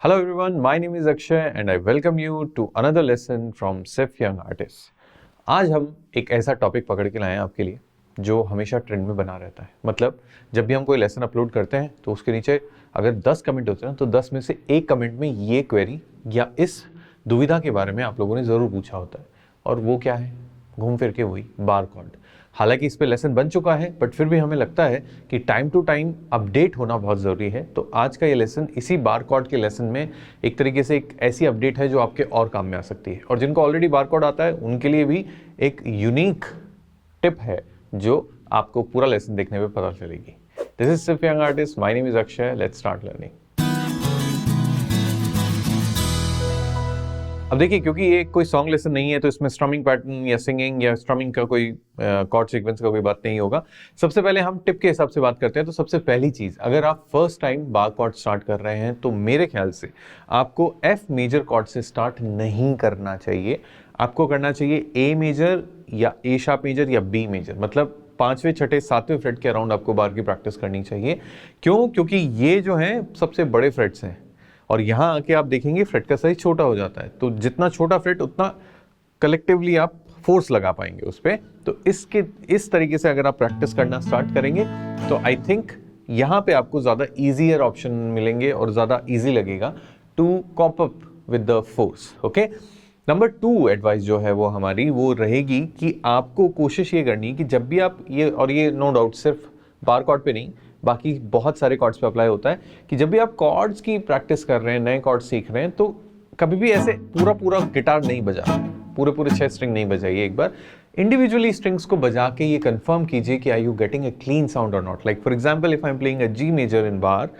Hello everyone, my name is Akshay and I welcome you to another lesson from SIF Young Artists. आज हम एक ऐसा topic पकड़ के लाए हैं आपके लिए जो हमेशा ट्रेंड में बना रहता है। मतलब जब भी हम कोई लेसन अपलोड करते हैं तो उसके नीचे अगर 10 कमेंट होते हैं तो 10 में से एक कमेंट में ये क्वेरी या इस दुविधा के बारे में आप लोगों ने ज़रूर पूछा होता है, और वो क्या है? घूम फिर के वही बार कोड। हालांकि इस पे लेसन बन चुका है, बट फिर भी हमें लगता है कि टाइम टू टाइम अपडेट होना बहुत ज़रूरी है। तो आज का ये लेसन इसी बार कोड के लेसन में एक तरीके से एक ऐसी अपडेट है जो आपके और काम में आ सकती है, और जिनको ऑलरेडी बार कोड आता है उनके लिए भी एक यूनिक टिप है जो आपको पूरा लेसन देखने में पता चलेगी। दिस इज सिफ young artist, my name is Akshay, let's start learning. अब देखिए, क्योंकि ये कोई सॉन्ग लेसन नहीं है तो इसमें स्ट्रमिंग पैटर्न या सिंगिंग या स्ट्रमिंग का कोई कॉर्ड सीक्वेंस का कोई बात नहीं होगा। सबसे पहले हम टिप के हिसाब से बात करते हैं। तो सबसे पहली चीज़, अगर आप फर्स्ट टाइम बार कॉर्ड स्टार्ट कर रहे हैं तो मेरे ख्याल से आपको एफ मेजर कॉर्ड से स्टार्ट नहीं करना चाहिए। आपको करना चाहिए ए मेजर या ए शार्प मेजर या बी मेजर, मतलब 5वें, 6ठे, 7वें फ्रेट के अराउंड आपको बार की प्रैक्टिस करनी चाहिए। क्यों? क्योंकि ये जो है सबसे बड़े फ्रेट्स हैं, और यहाँ आके आप देखेंगे फ्रेट का साइज छोटा हो जाता है। तो जितना छोटा फ्रेट उतना कलेक्टिवली आप फोर्स लगा पाएंगे उस पर। तो इस तरीके से अगर आप प्रैक्टिस करना स्टार्ट करेंगे तो आई थिंक यहाँ पे आपको ज़्यादा ईजियर ऑप्शन मिलेंगे और ज़्यादा ईजी लगेगा to cope up with the force. Okay, number 2 advice जो है वो हमारी वो रहेगी कि आपको कोशिश ये करनी कि जब भी आप ये नो डाउट सिर्फ बार कॉर्ड पे नहीं, बाकी बहुत सारे कॉर्ड्स पे अप्लाई होता है कि जब भी आप कॉर्ड्स की प्रैक्टिस कर रहे हैं, नए कॉर्ड सीख रहे हैं, तो कभी भी ऐसे पूरा गिटार नहीं बजा, पूरे 6 स्ट्रिंग नहीं बजाइए। एक बार इंडिविजुअली स्ट्रिंग्स को बजा के ये कंफर्म कीजिए कि are you getting a clean sound और not. Like for example, if I am playing a G major in bar,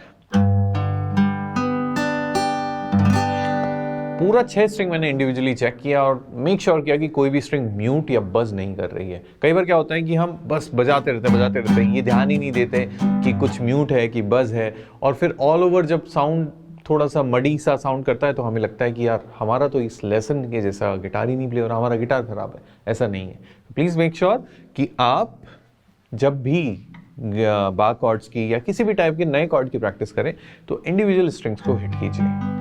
पूरा 6 स्ट्रिंग मैंने इंडिविजुअली चेक किया और मेक श्योर किया कि कोई भी स्ट्रिंग म्यूट या बज नहीं कर रही है। कई बार क्या होता है कि हम बस बजाते रहते हैं, ये ध्यान ही नहीं देते कि कुछ म्यूट है कि बज है, और फिर ऑल ओवर जब साउंड थोड़ा सा मडी सा साउंड करता है तो हमें लगता है कि यार हमारा तो इस लेसन के जैसा गिटार ही नहीं प्ले हो रहा, हमारा गिटार खराब है। ऐसा नहीं है। प्लीज़ मेक श्योर कि आप जब भी बार कॉर्ड्स की या किसी भी टाइप के नए कॉर्ड की प्रैक्टिस करें तो इंडिविजुअल स्ट्रिंग्स को हिट कीजिए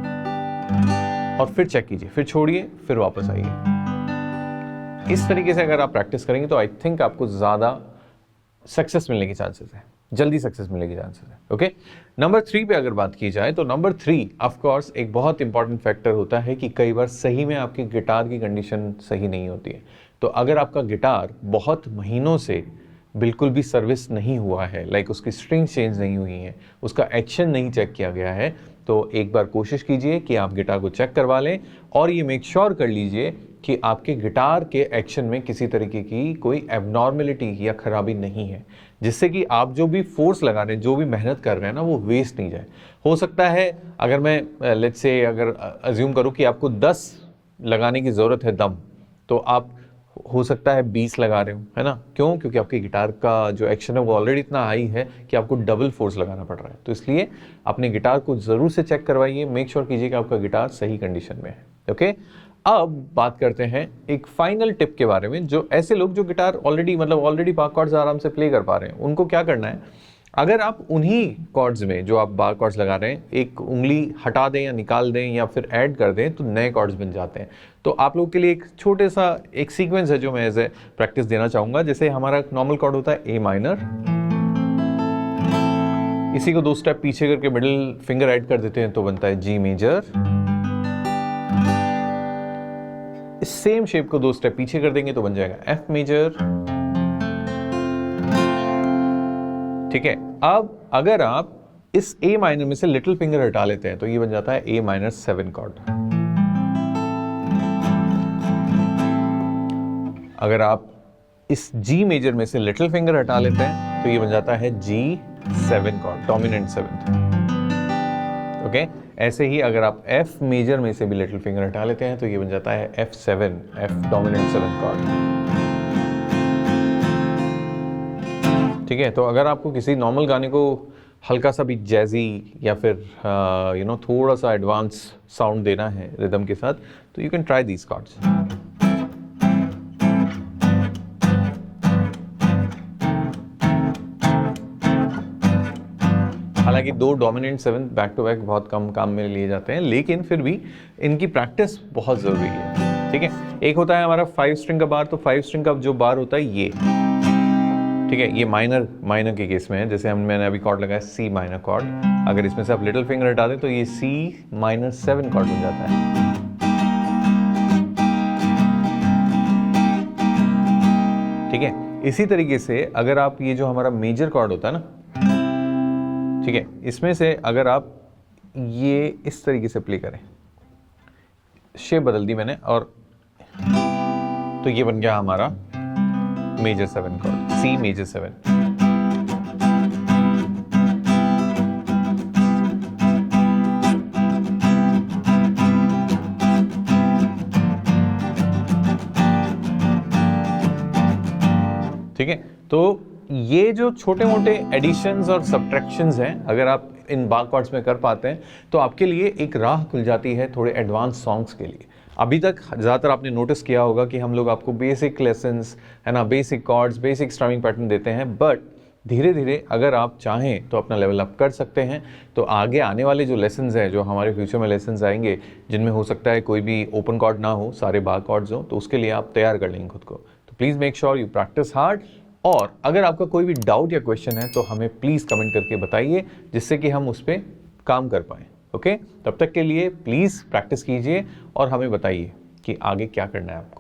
और फिर चेक कीजिए, फिर छोड़िए, फिर वापस आइए। इस तरीके से अगर आप प्रैक्टिस करेंगे तो आई थिंक आपको ज़्यादा सक्सेस मिलने की चांसेस है, जल्दी सक्सेस मिलने की चांसेस है। ओके, नंबर 3 पे अगर बात की जाए तो नंबर 3 ऑफ कोर्स एक बहुत इंपॉर्टेंट फैक्टर होता है कि कई बार सही में आपकी गिटार की कंडीशन सही नहीं होती है। तो अगर आपका गिटार बहुत महीनों से बिल्कुल भी सर्विस नहीं हुआ है, लाइक उसकी स्ट्रिंग चेंज नहीं हुई है, उसका एक्शन नहीं चेक किया गया है, तो एक बार कोशिश कीजिए कि आप गिटार को चेक करवा लें और ये मेक श्योर कर लीजिए कि आपके गिटार के एक्शन में किसी तरीके की कोई एबनॉर्मेलिटी या खराबी नहीं है, जिससे कि आप जो भी फोर्स लगा रहे हैं, जो भी मेहनत कर रहे हैं ना, वो वेस्ट नहीं जाए। हो सकता है अगर मैं लेट्स से अगर अज्यूम करूँ कि आपको 10 लगाने की ज़रूरत है दम, तो आप हो सकता है 20 लगा रहे हो, है ना? क्यों? क्योंकि आपके गिटार का जो एक्शन है वो ऑलरेडी इतना हाई है कि आपको डबल फोर्स लगाना पड़ रहा है। तो इसलिए अपने गिटार को ज़रूर से चेक करवाइए, मेक श्योर कीजिए कि आपका गिटार सही कंडीशन में है। ओके, अब बात करते हैं एक फाइनल टिप के बारे में। जो ऐसे लोग जो गिटार ऑलरेडी बार कॉर्ड्स आराम से प्ले कर पा रहे हैं, उनको क्या करना है? अगर आप उन्हीं कॉर्ड्स में जो आप बार कॉर्ड्स लगा रहे हैं एक उंगली हटा दें या निकाल दें या फिर ऐड कर दें तो नए कॉर्ड्स बन जाते हैं। तो आप लोगों के लिए एक छोटे सा एक सीक्वेंस है जो मैं एज ए प्रैक्टिस देना चाहूँगा। जैसे हमारा नॉर्मल कॉर्ड होता है ए माइनर, इसी को 2 स्टेप पीछे करके मिडिल फिंगर ऐड कर देते हैं तो बनता है जी मेजर। इस सेम शेप को 2 स्टेप पीछे कर देंगे तो बन जाएगा एफ मेजर। ठीक है, अब अगर आप इस ए माइनर में से लिटिल फिंगर हटा लेते हैं तो ये बन जाता है ए माइनर 7 कॉर्ड। अगर आप इस जी मेजर में से लिटिल फिंगर हटा लेते हैं तो ये बन जाता है G7 cord, dominant 7th। Okay, ऐसे ही अगर आप एफ मेजर में से भी लिटिल फिंगर हटा लेते हैं तो ये बन जाता है F7, F dominant 7th cord. ठीक है, तो अगर आपको किसी नॉर्मल गाने को हल्का सा भी जैजी या फिर थोड़ा सा एडवांस साउंड देना है रिदम के साथ, तो you can try these chords. हालांकि 2 dominant seventh back to back बहुत कम काम में लिए जाते हैं, लेकिन फिर भी इनकी प्रैक्टिस बहुत ज़रूरी है, ठीक है। एक होता है हमारा 5 स्ट्रिंग का बार, तो 5 स्ट्रिंग का जो बार होता है ये, ठीक है, ये माइनर के केस में है। जैसे मैंने अभी कॉर्ड लगाया सी माइनर कॉर्ड, अगर इसमें से आप लिटिल फिंगर हटा दें तो ये सी माइनर 7 कॉर्ड बन जाता है, ठीक है। इसी तरीके से अगर आप ये जो हमारा मेजर कॉर्ड होता है ना, ठीक है, इसमें से अगर आप ये इस तरीके से प्ले करें, शेप बदल दी मैंने, और तो ये बन गया हमारा मेजर 7 कॉर्ड, सी मेजर 7। ठीक है, तो ये जो छोटे मोटे एडिशंस और सब्ट्रैक्शंस हैं, अगर आप इन बार कॉर्ड्स में कर पाते हैं तो आपके लिए एक राह खुल जाती है थोड़े एडवांस सॉन्ग्स के लिए। अभी तक ज़्यादातर आपने नोटिस किया होगा कि हम लोग आपको बेसिक लेसन्स, है ना, basic chords, basic strumming pattern देते हैं, बट धीरे धीरे अगर आप चाहें तो अपना लेवल अप कर सकते हैं। तो आगे आने वाले जो लेसन्स हैं, जो हमारे फ्यूचर में लेसन्स आएंगे, जिनमें हो सकता है कोई भी ओपन कॉर्ड ना हो, सारे बार कॉर्ड्स हो, तो उसके लिए आप तैयार कर लेंगे खुद को। तो please make sure you practice hard, और अगर आपका कोई भी डाउट या क्वेश्चन है तो हमें प्लीज़ कमेंट करके बताइए, जिससे कि हम उस पर काम कर पाएँ। ओके, तब तक के लिए प्लीज़ प्रैक्टिस कीजिए और हमें बताइए कि आगे क्या करना है आपको।